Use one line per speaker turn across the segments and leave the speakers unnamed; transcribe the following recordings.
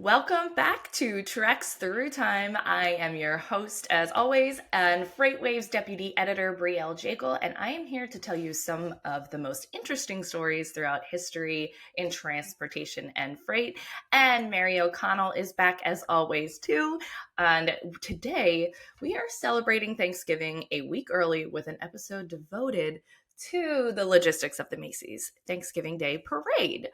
Welcome back to Treks Through Time. I am your host, as always, and FreightWaves Deputy Editor Brielle Jaekel, and I am here to tell you some of the most interesting stories throughout history in transportation and freight. And Mary O'Connell is back as always, too. And today we are celebrating Thanksgiving a week early with an episode devoted to the logistics of the Macy's Thanksgiving Day Parade.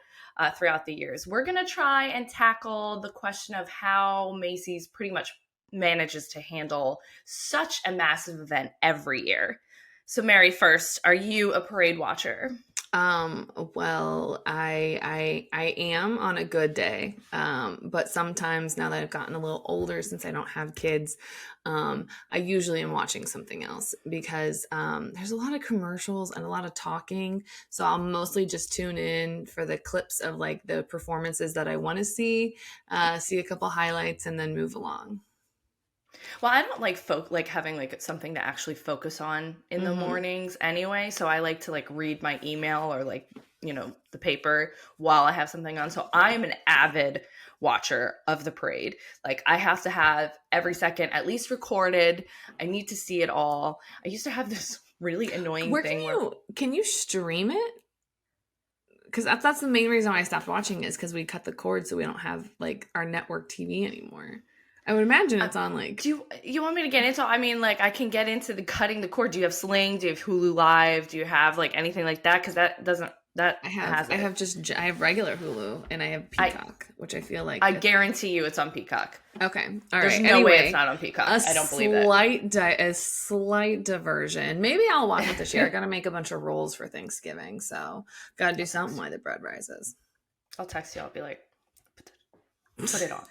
Throughout the years, we're going to try and tackle the question of how Macy's pretty much manages to handle such a massive event every year. So, Mary, first, are you a parade watcher?
Well, I am on a good day. But sometimes now that I've gotten a little older, since I don't have kids, I usually am watching something else because there's a lot of commercials and a lot of talking. So I'll mostly just tune in for the clips of like the performances that I want to see a couple highlights, and then move along.
Well, I don't like having like something to actually focus on in the mornings anyway. So I like to like read my email or like, the paper while I have something on. So I am an avid watcher of the parade. Like I have to have every second at least recorded. I need to see it all. I used to have this really annoying thing where
can you stream it? Because that's the main reason why I stopped watching is because we cut the cord, so we don't have like our network TV anymore. I would imagine it's on like.
Do you want me to get into? I mean, like I can get into the cutting the cord. Do you have Sling? Do you have Hulu Live? Do you have like anything like that? Because that doesn't. That
I have regular Hulu and I have Peacock, which I feel like
I guarantee you it's on Peacock.
Okay, all
There's
right.
no way it's not on Peacock. I don't believe it.
A slight diversion. Maybe I'll watch it this year. I gotta make a bunch of rolls for Thanksgiving, so gotta do something while the bread rises.
I'll text you. I'll be like, put it on.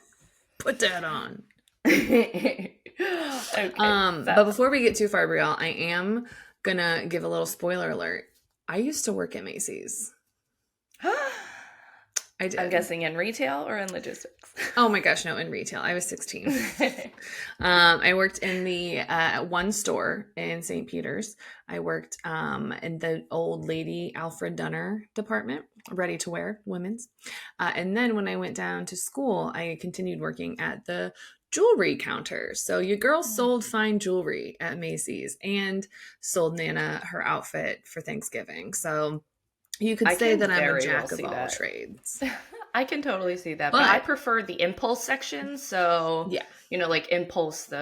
Put that on.
Okay,
But before we get too far, Brielle, I am gonna give a little spoiler alert. I used to work at Macy's. I did.
I'm guessing in retail or in logistics.
Oh my gosh, no, in retail. I was 16. I worked in the one store in St. Peter's. I worked in the old lady Alfred Dunner department, ready to wear, women's. And then when I went down to school, I continued working at the jewelry counter. So your girl sold fine jewelry at Macy's and sold Nana her outfit for Thanksgiving. So you could say that I'm a jack of all trades.
I can totally see that. But I prefer the impulse section. So,
yeah,
like impulse,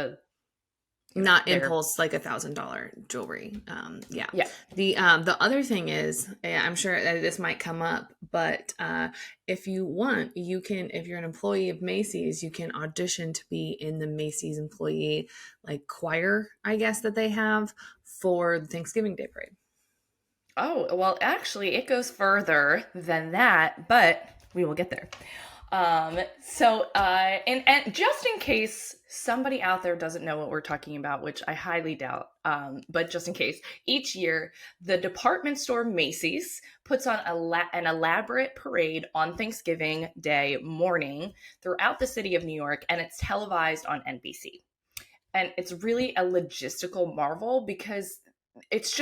not impulse, like $1,000 jewelry. Yeah. The other thing is, I'm sure that this might come up, but if you want, you can, if you're an employee of Macy's, you can audition to be in the Macy's employee like choir, I guess, that they have for the Thanksgiving Day Parade.
Oh, well, actually, it goes further than that, but we will get there. And just in case somebody out there doesn't know what we're talking about, which I highly doubt, but just in case, each year, the department store Macy's puts on an elaborate parade on Thanksgiving Day morning throughout the city of New York, and it's televised on NBC. And it's really a logistical marvel because it's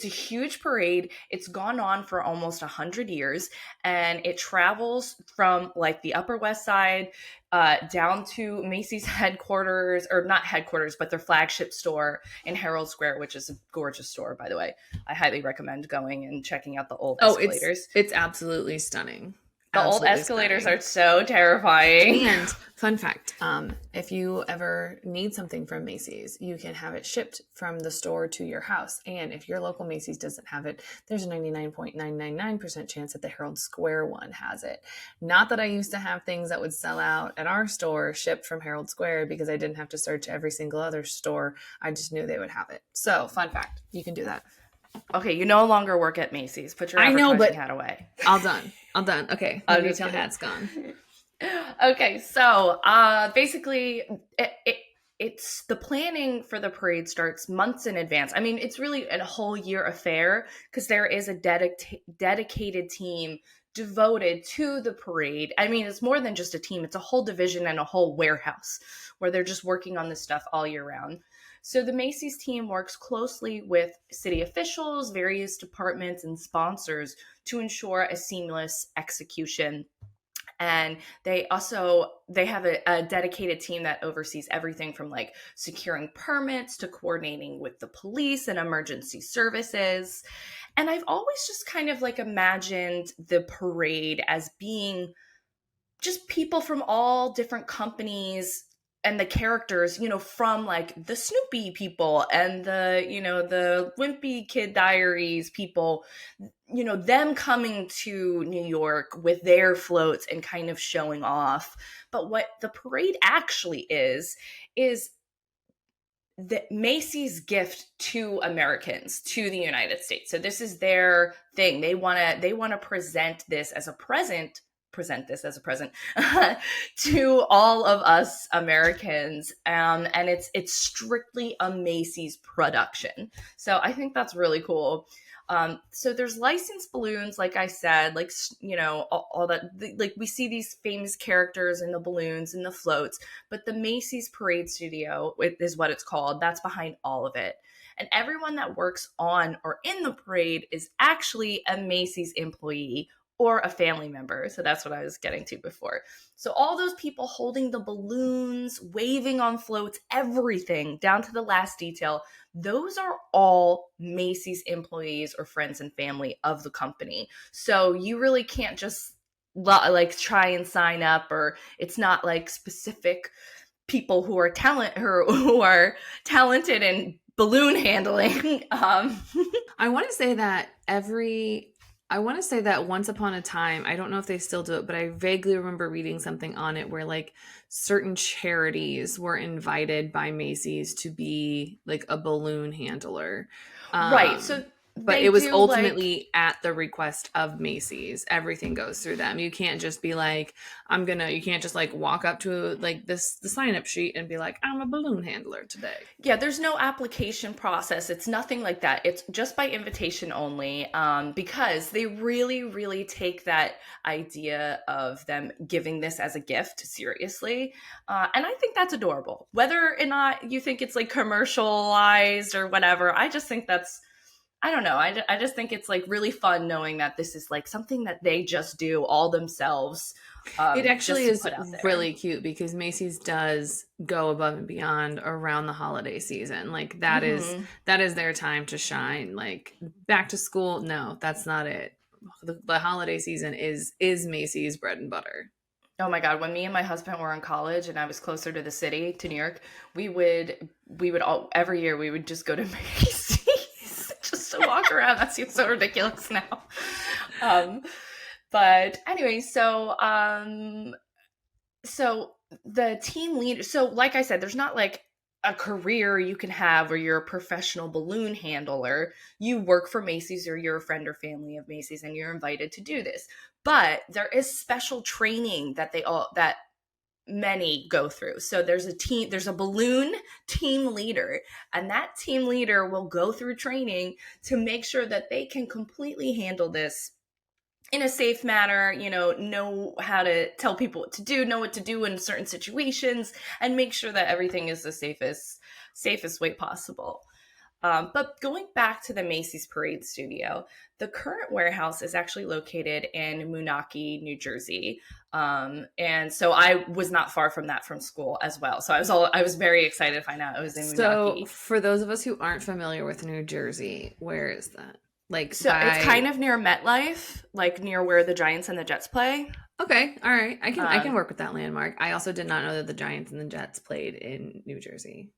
a huge parade. It's gone on for almost 100 years, and it travels from like the Upper West Side down to Macy's headquarters, or not headquarters, but their flagship store in Herald Square, which is a gorgeous store, by the way. I highly recommend going and checking out the old escalators.
It's absolutely stunning.
The old escalators are so terrifying.
And fun fact, if you ever need something from Macy's, you can have it shipped from the store to your house. And if your local Macy's doesn't have it, there's a 99.999% chance that the Herald Square one has it. Not that I used to have things that would sell out at our store shipped from Herald Square because I didn't have to search every single other store. I just knew they would have it. So fun fact, you can do that.
Okay, you no longer work at Macy's. Put your advertising hat away.
All done. Okay, the retail hat's gone.
Okay, so basically, it's the planning for the parade starts months in advance. I mean, it's really a whole year affair because there is a dedicated team devoted to the parade. I mean, it's more than just a team. It's a whole division and a whole warehouse where they're just working on this stuff all year round. So the Macy's team works closely with city officials, various departments, and sponsors to ensure a seamless execution. And they have a dedicated team that oversees everything from like securing permits to coordinating with the police and emergency services. And I've always just kind of like imagined the parade as being just people from all different companies, and the characters, from like the Snoopy people and the Wimpy Kid Diaries people, them coming to New York with their floats and kind of showing off. But what the parade actually is the Macy's gift to Americans, to the United States. So this is their thing. They want to present this as a present to all of us Americans. And it's strictly a Macy's production. So I think that's really cool. So there's licensed balloons, like I said, like, all that, like we see these famous characters in the balloons and the floats, but the Macy's Parade Studio is what it's called. That's behind all of it. And everyone that works on or in the parade is actually a Macy's employee or a family member. So that's what I was getting to before. So all those people holding the balloons, waving on floats, everything down to the last detail, those are all Macy's employees or friends and family of the company. So you really can't just like try and sign up, or it's not like specific people who are talented in balloon handling.
I want to say that once upon a time, I don't know if they still do it, but I vaguely remember reading something on it where like certain charities were invited by Macy's to be like a balloon handler.
Right. So
But
they
it was
do like,
ultimately at the request of Macy's. Everything goes through them. You can't just be like, you can't just like walk up to like the sign up sheet and be like, I'm a balloon handler today.
yeah, there's no application process. It's nothing like that. It's just by invitation only, because they really, really take that idea of them giving this as a gift seriously. And I think that's adorable. Whether or not you think it's like commercialized or whatever, I just think I don't know. I just think it's like really fun knowing that this is like something that they just do all themselves,
It actually
just to
is
put out there.
really cute because Macy's does go above and beyond around the holiday season. Like
Hmm.
that is their time to shine. Like back to school, no, that's not it. The holiday season is Macy's bread and butter.
Oh my God, when me and my husband were in college and I was closer to the city, to New York, we would all every year we would just go to Macy's just to walk around. That seems so ridiculous now. Um, but anyway, so the team leader, so like I said, there's not like a career you can have where you're a professional balloon handler. You work for Macy's or you're a friend or family of Macy's and you're invited to do this. But there is special training that many go through. So there's a balloon team leader, and that team leader will go through training to make sure that they can completely handle this in a safe manner, know how to tell people what to do, know what to do in certain situations, and make sure that everything is the safest way possible. But going back to the Macy's Parade Studio, the current warehouse is actually located in Moonachie, New Jersey. And so I was not far from that from school as well. So I was very excited to find out it was in
So
Moonachie.
for those of us who aren't familiar with New Jersey, where is that? Like
So it's kind
by
of near MetLife, like near where the Giants and the Jets play.
Okay, all right. I can
Um,
work with that landmark. I also did not know that the Giants and the Jets played in New Jersey.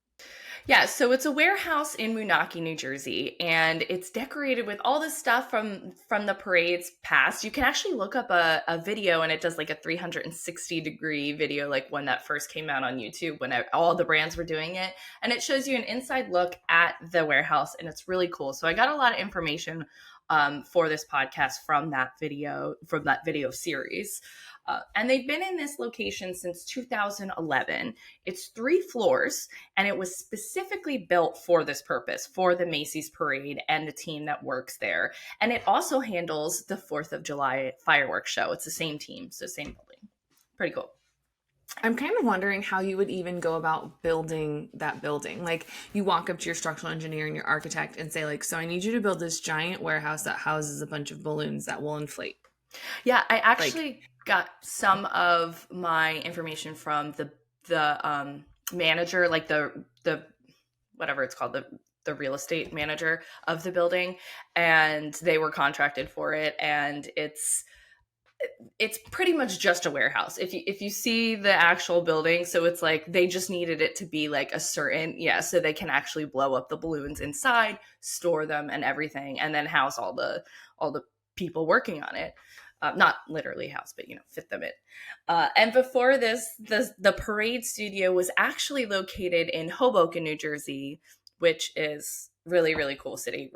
Yeah, so it's a warehouse in Moonachie, New Jersey, and it's decorated with all this stuff from the parade's past. You can actually look up a video, and it does like a 360-degree video, like when that first came out on YouTube, when all the brands were doing it, and it shows you an inside look at the warehouse, and it's really cool. So I got a lot of information for this podcast from that video series. And they've been in this location since 2011. It's 3 floors, and it was specifically built for this purpose, for the Macy's Parade and the team that works there. And it also handles the 4th of July fireworks show. It's the same team, so same building. Pretty cool.
I'm kind of wondering how you would even go about building that building. Like you walk up to your structural engineer and your architect and say like, "So I need you to build this giant warehouse that houses a bunch of balloons that will inflate."
Yeah, I
Like,
actually got some of my information from the manager, like the whatever it's called, the real estate manager of the building, and they were contracted for it, and it's pretty much just a warehouse. If you see the actual building, so it's like they just needed it to be like a certain, yeah, so they can actually blow up the balloons inside, store them and everything, and then house all the people working on it. Not literally house, but fit them in. And before this, the parade studio was actually located in Hoboken, New Jersey, which is really really cool city,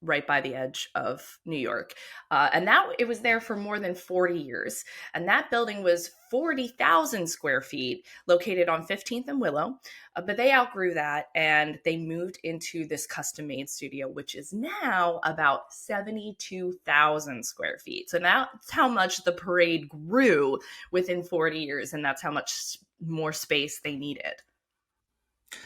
right by the edge of New York. And that it was there for more than 40 years. And that building was 40,000 square feet, located on 15th and Willow. But they outgrew that and they moved into this custom made studio, which is now about 72,000 square feet. So now that's how much the parade grew within 40 years. And that's how much more space they needed.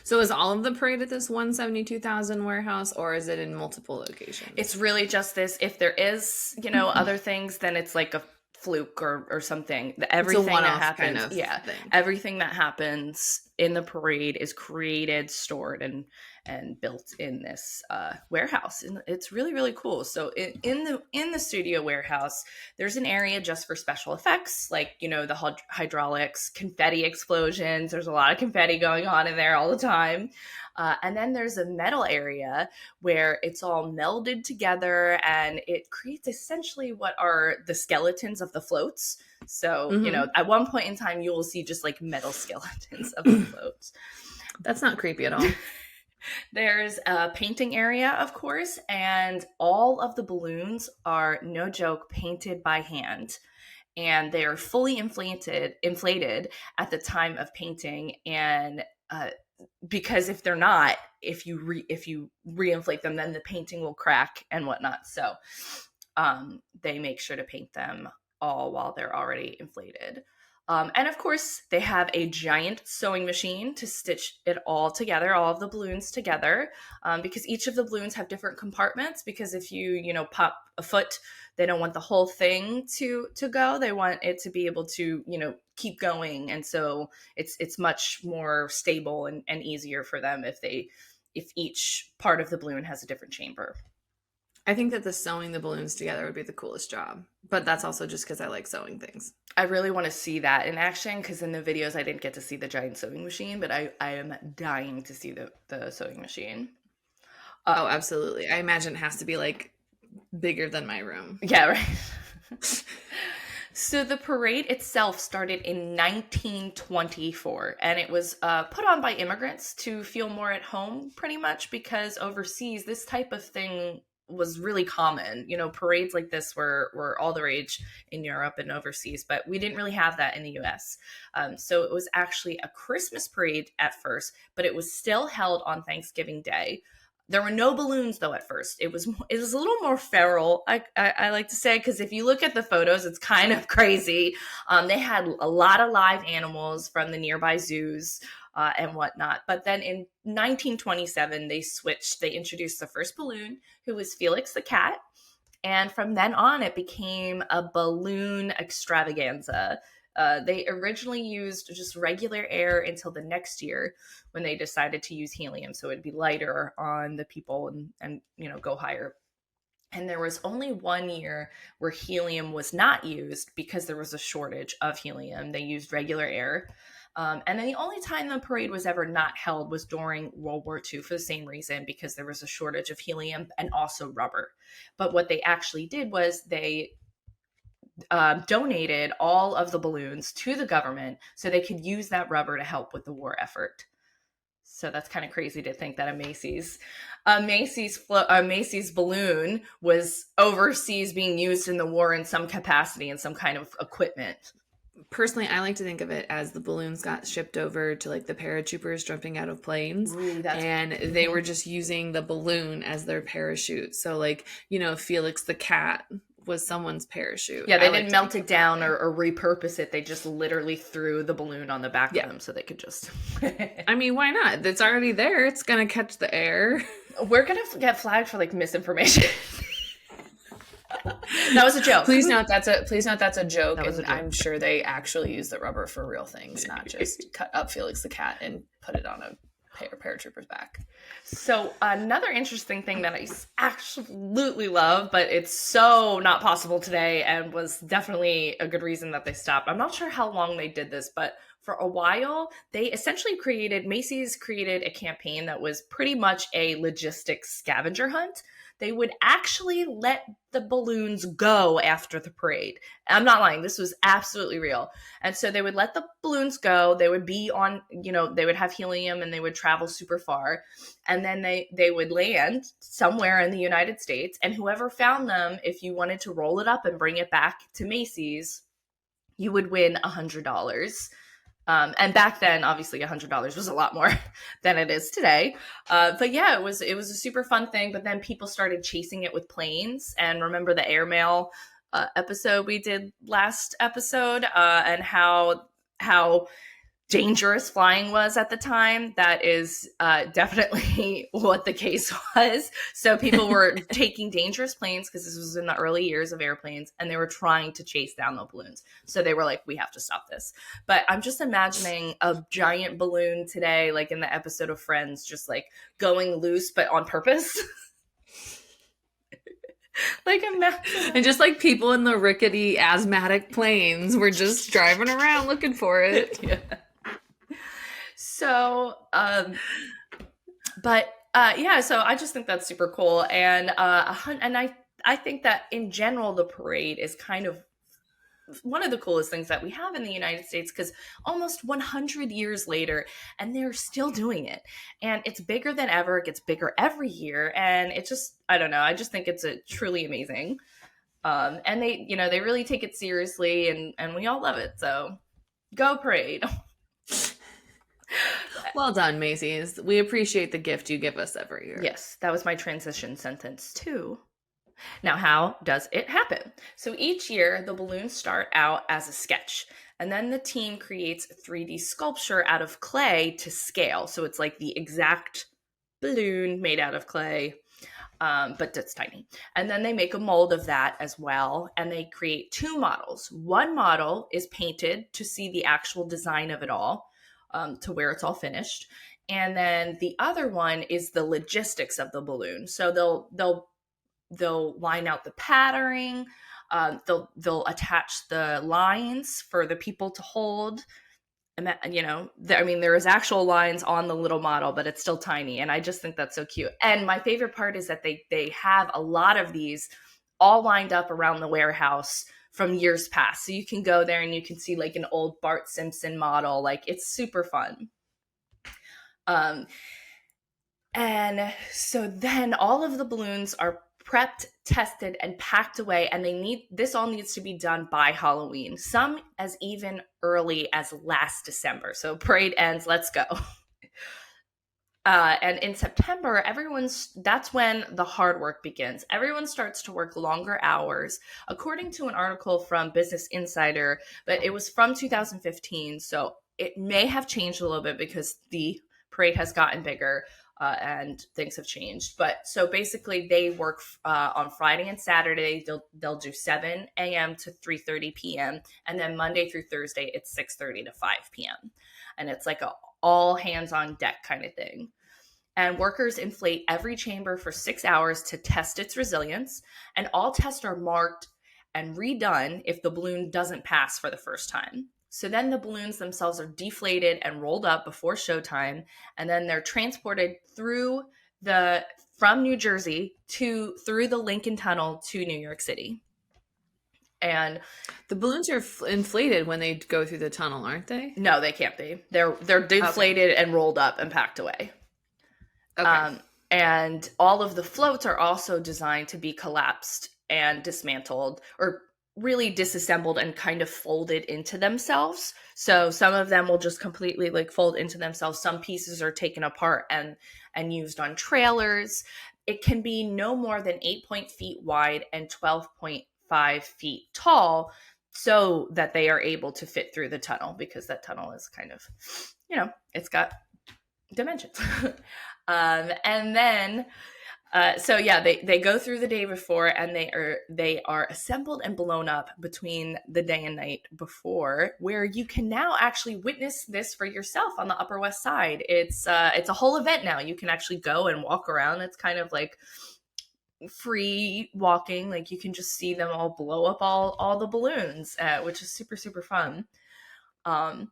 so is all of the parade at this 172,000 warehouse, or is it in multiple
It's
locations?
really just this. If there is, other things, then it's like a fluke or something.
It's a
Everything that
one-off kind
happens,
of
yeah,
thing.
everything that happens in the parade is created, stored, and built in this warehouse, and it's really really cool. So in the studio warehouse, there's an area just for special effects, like the hydraulics, confetti explosions. There's a lot of confetti going on in there all the time. And then there's a metal area where it's all melded together and it creates essentially what are the skeletons of the floats. So,
Hmm.
at one point in time, you will see just like metal skeletons of the floats.
That's not creepy at all.
There's a painting area, of course, and all of the balloons are, no joke, painted by hand. And they are fully inflated at the time of painting. And because if they're not, if you reinflate them, then the painting will crack and whatnot. So they make sure to paint them all while they're already inflated. And of course, they have a giant sewing machine to stitch it all together, all of the balloons together, because each of the balloons have different compartments. Because if pop a foot, they don't want the whole thing to go. They want it to be able to keep going, and so it's much more stable and easier for them if each part of the balloon has a different chamber.
I think that the sewing the balloons together would be the coolest job, but that's also just because I like sewing things.
I really want to see that in action because in the videos I didn't get to see the giant sewing machine, but I am dying to see the sewing machine. Uh,
Oh, absolutely. I imagine it has to be like bigger than my room.
yeah, right. So the parade itself started in 1924, and it was put on by immigrants to feel more at home, pretty much because overseas this type of thing was really common. Parades like this were all the rage in Europe and overseas, but we didn't really have that in the U.S. So it was actually a Christmas parade at first, but it was still held on Thanksgiving Day. There were no balloons though at first. It was a little more feral. I like to say, because if you look at the photos, it's kind of crazy. They had a lot of live animals from the nearby zoos and whatnot. But then in 1927, they switched. They introduced the first balloon, who was Felix the cat. And from then on, it became a balloon extravaganza. They originally used just regular air until the next year when they decided to use helium, so it'd be lighter on the people and go higher. And there was only 1 year where helium was not used because there was a shortage of helium. They used regular air. And then the only time the parade was ever not held was during World War II for the same reason, because there was a shortage of helium and also rubber. But what they actually did was they donated all of the balloons to the government so they could use that rubber to help with the war effort. So that's kind of crazy to think that a Macy's balloon was overseas being used in the war in some capacity in some kind of equipment.
Personally, I like to think of it as the balloons got shipped over to like the paratroopers jumping out of planes,
Ooh, that's
and they were just using the balloon as their parachute. So, like, Felix the cat was someone's parachute.
yeah.
I
They
like
didn't
to
melt
think of
it
it that
down
way.
or repurpose it. They just literally threw the balloon on the back of
Yeah.
them so they could just.
I mean, why not? It's already there. It's going to catch the air.
We're gonna get flagged for like misinformation. That was a joke.
Please note that's a joke,
That was a
and
joke.
I'm sure they actually use the rubber for real things, not just cut up Felix the cat and put it on a paratrooper's back.
So another interesting thing that I absolutely love, but it's so not possible today and was definitely a good reason that they stopped. I'm not sure how long they did this, but for a while, they essentially Macy's created a campaign that was pretty much a logistics scavenger hunt. They would actually let the balloons go after the parade. I'm not lying. This was absolutely real. And so they would let the balloons go. They would be on, they would have helium and they would travel super far. And then they would land somewhere in the United States. And whoever found them, if you wanted to roll it up and bring it back to Macy's, you would win $100. And back then, obviously, $100 was a lot more than it is today. But yeah, it was a super fun thing. But then people started chasing it with planes. And remember the airmail episode we did last episode, and how dangerous flying was at the time? That is definitely what the case was. So people were taking dangerous planes, because this was in the early years of airplanes, and they were trying to chase down the balloons. So they were like, we have to stop this. But I'm just imagining a giant balloon today, like in the episode of Friends, just like going loose, but on purpose. Like imagine.
And just like people in the rickety asthmatic planes were just driving around looking for it.
Yeah. So, so I just think that's super cool. And I think that in general, the parade is kind of one of the coolest things that we have in the United States, because almost 100 years later, and they're still doing it. And it's bigger than ever. It gets bigger every year. And it's just, I don't know. I just think it's truly amazing. And they really take it seriously, and we all love it. So go parade.
Well done, Macy's. We appreciate the gift you give us every year.
Yes, that was my transition sentence too. Now, how does it happen? So each year, the balloons start out as a sketch, and then the team creates a 3D sculpture out of clay to scale. So it's like the exact balloon made out of clay, but it's tiny. And then they make a mold of that as well, and they create 2 models. One model is painted to see the actual design of it all, to where it's all finished. And then the other one is the logistics of the balloon. So they'll line out the patterning. They'll attach the lines for the people to hold. And there is actual lines on the little model, but it's still tiny. And I just think that's so cute. And my favorite part is that they have a lot of these all lined up around the warehouse from years past. So you can go there and you can see like an old Bart Simpson model. Like, it's super fun. And so then all of the balloons are prepped, tested, and packed away, and this all needs to be done by Halloween, some as even early as last December. So parade ends, let's go. And in September, that's when the hard work begins. Everyone starts to work longer hours, according to an article from Business Insider, but it was from 2015, so it may have changed a little bit because the parade has gotten bigger. And things have changed. But so basically they work on Friday and Saturday. They'll do 7 a.m. to 3:30 p.m. And then Monday through Thursday, it's 6:30 to 5 p.m. And it's like a all hands on deck kind of thing. And workers inflate every chamber for 6 hours to test its resilience. And all tests are marked and redone if the balloon doesn't pass for the first time. So then the balloons themselves are deflated and rolled up before showtime, and then they're transported from New Jersey through the Lincoln Tunnel to New York City. And
the balloons are inflated when they go through the tunnel, aren't they?
No, they can't be. They're deflated and rolled up and packed away. Okay. And all of the floats are also designed to be collapsed and dismantled, or really disassembled and kind of folded into themselves. So some of them will just completely like fold into themselves. Some pieces are taken apart and used on trailers. It can be no more than 8 feet wide and 12.5 feet tall, so that they are able to fit through the tunnel, because that tunnel is kind of, it's got dimensions. And then So yeah, they go through the day before, and they are assembled and blown up between the day and night before, where you can now actually witness this for yourself on the Upper West Side. It's a whole event now. You can actually go and walk around. It's kind of like free walking. Like you can just see them all blow up all the balloons, which is super super fun. Um,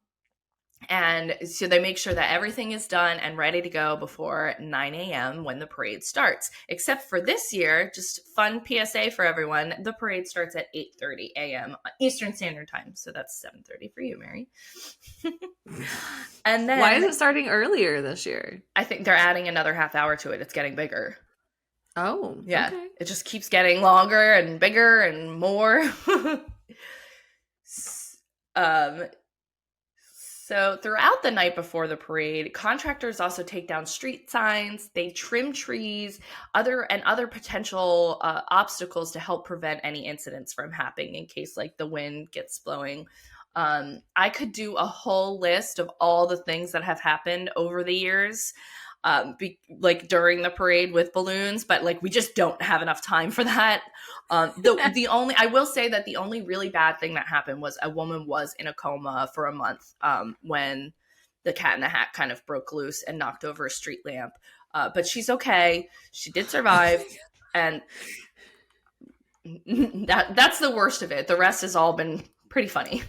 and so they make sure that everything is done and ready to go before 9 a.m. when the parade starts. Except for this year, just fun PSA for everyone, the parade starts at 8:30 a.m. Eastern Standard Time. So that's 7:30 for you, Mary. And then
Why is it starting earlier this year?
I think they're adding another half hour to it. It's getting bigger.
Oh,
Yeah.
okay.
It just keeps getting longer and bigger and more. um So throughout the night before the parade, contractors also take down street signs, they trim trees, other potential obstacles to help prevent any incidents from happening in case like the wind gets blowing. I could do a whole list of all the things that have happened over the years, like during the parade with balloons, but like we just don't have enough time for that. The only I will say that the only really bad thing that happened was a woman was in a coma for a month when the Cat in the Hat kind of broke loose and knocked over a street lamp. But she's okay. She did survive, and that's the worst of it. The rest has all been pretty funny.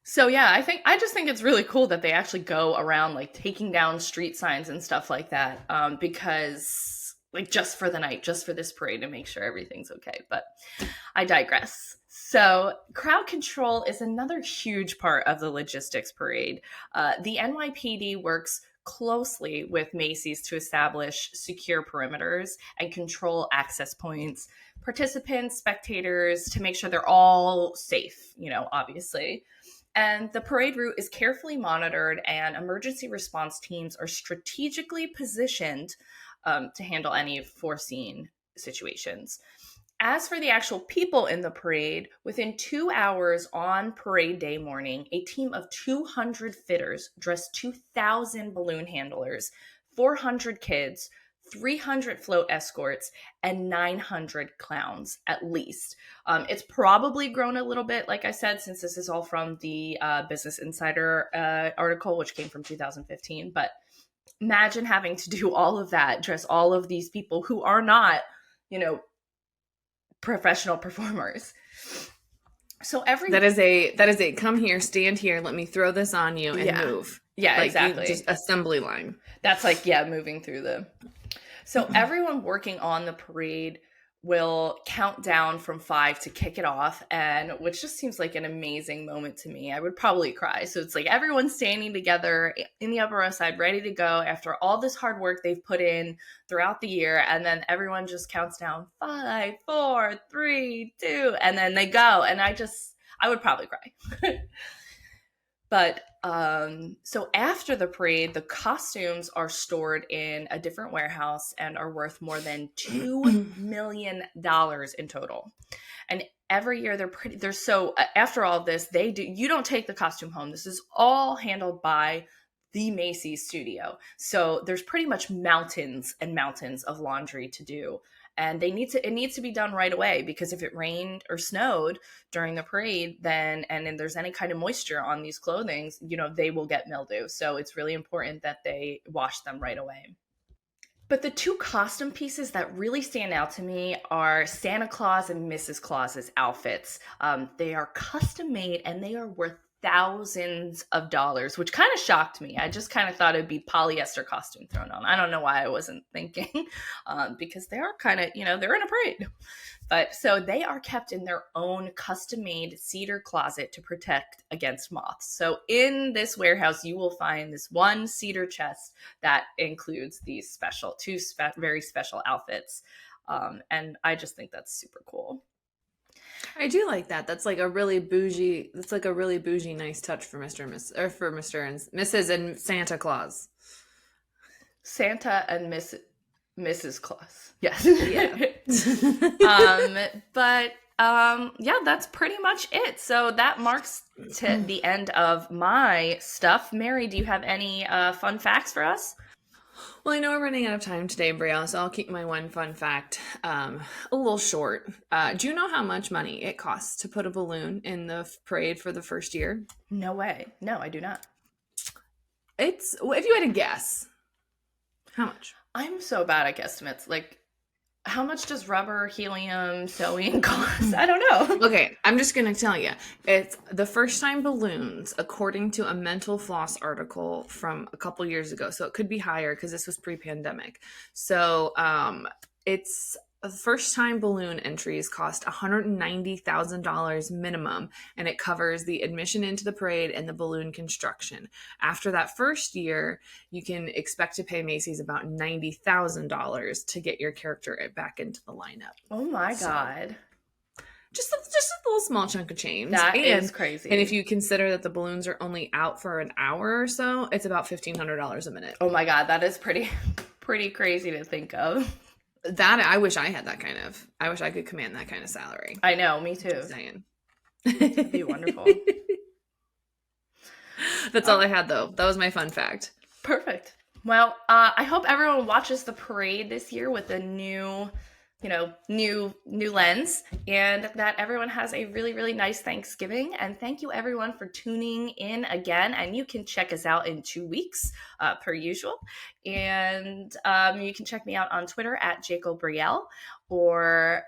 So yeah, I just think it's really cool that they actually go around like taking down street signs and stuff like that, because like just for the night, just for this parade to make sure everything's okay. But I digress. So crowd control is another huge part of the logistics parade. The NYPD works closely with Macy's to establish secure perimeters and control access points, participants, spectators, to make sure they're all safe, obviously. And the parade route is carefully monitored, and emergency response teams are strategically positioned to handle any foreseen situations. As for the actual people in the parade, within 2 hours on parade day morning, a team of 200 fitters dressed 2,000 balloon handlers, 400 kids, 300 float escorts, and 900 clowns at least. It's probably grown a little bit, like I said, since this is all from the Business Insider article, which came from 2015. But imagine having to do all of that, dress all of these people who are not, professional performers. So
that is a come here, stand here, let me throw this on you and move.
Yeah,
like
exactly.
Just assembly line.
That's like, moving through the. So everyone working on the parade will count down from 5 to kick it off, and which just seems like an amazing moment to me. I would probably cry. So it's like everyone's standing together in the Upper West Side, ready to go after all this hard work they've put in throughout the year, and then everyone just counts down 5, 4, 3, 2, and then they go, and I would probably cry. But so after the parade, the costumes are stored in a different warehouse and are worth more than $2 million in total. And every year they're so after all of this, you don't take the costume home. This is all handled by the Macy's studio. So there's pretty much mountains and mountains of laundry to do. And it needs to be done right away, because if it rained or snowed during the parade, then there's any kind of moisture on these clothings, they will get mildew. So it's really important that they wash them right away. But the two costume pieces that really stand out to me are Santa Claus and Mrs. Claus's outfits. They are custom made, and they are worth thousands of dollars, which kind of shocked me. I just kind of thought it'd be polyester costume thrown on. I don't know why I wasn't thinking, because they are kind of, they're in a parade. But so they are kept in their own custom-made cedar closet to protect against moths. So in this warehouse, you will find this one cedar chest that includes these very special outfits. And I just think that's super cool.
I do like that. That's like a really bougie. That's like a really bougie, nice touch for Mr. and Miss, or for Mr. and Mrs. and Santa Claus.
Santa and Mrs. Claus. Yes.
Yeah.
But that's pretty much it. So that marks the end of my stuff. Mary, do you have any fun facts for us?
Well, I know we're running out of time today, Brielle, so I'll keep my one fun fact a little short. Do you know how much money it costs to put a balloon in the parade for the first year?
No way. No, I do not.
If you had to guess, how much?
I'm so bad at guesstimates. Like, how much does rubber, helium, sewing cost? I don't know.
Okay, I'm just going to tell you. It's the first time balloons, according to a Mental Floss article from a couple years ago. So it could be higher because this was pre-pandemic. So it's the first time balloon entries cost $190,000 minimum, and it covers the admission into the parade and the balloon construction. After that first year, you can expect to pay Macy's about $90,000 to get your character back into the lineup.
Oh my God.
Just a little small chunk of change.
That is crazy.
And if you consider that the balloons are only out for an hour or so, it's about $1,500 a minute.
Oh my God, that is pretty crazy to think of.
I wish I had that kind of. I wish I could command that kind of salary.
I know, me too.
Just saying.
That'd be wonderful.
That's all I had, though. That was my fun fact.
Perfect. Well, I hope everyone watches the parade this year with a new lens, and that everyone has a really, really nice Thanksgiving. And thank you everyone for tuning in again. And you can check us out in 2 weeks, per usual. And you can check me out on Twitter at Jaekel Brielle, or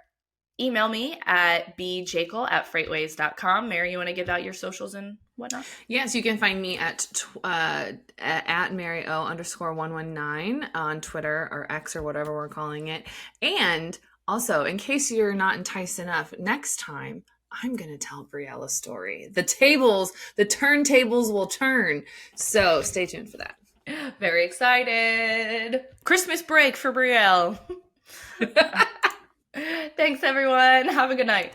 email me at bjaekel@freightwaves.com. Mary, you want to give out your socials and whatnot?
Yes, you can find me at MaryO_119 on Twitter or X or whatever we're calling it. And also, in case you're not enticed enough, next time I'm going to tell Brielle a story. The turntables will turn. So stay tuned for that.
Very excited. Christmas break for Brielle. Thanks, everyone. Have a good night.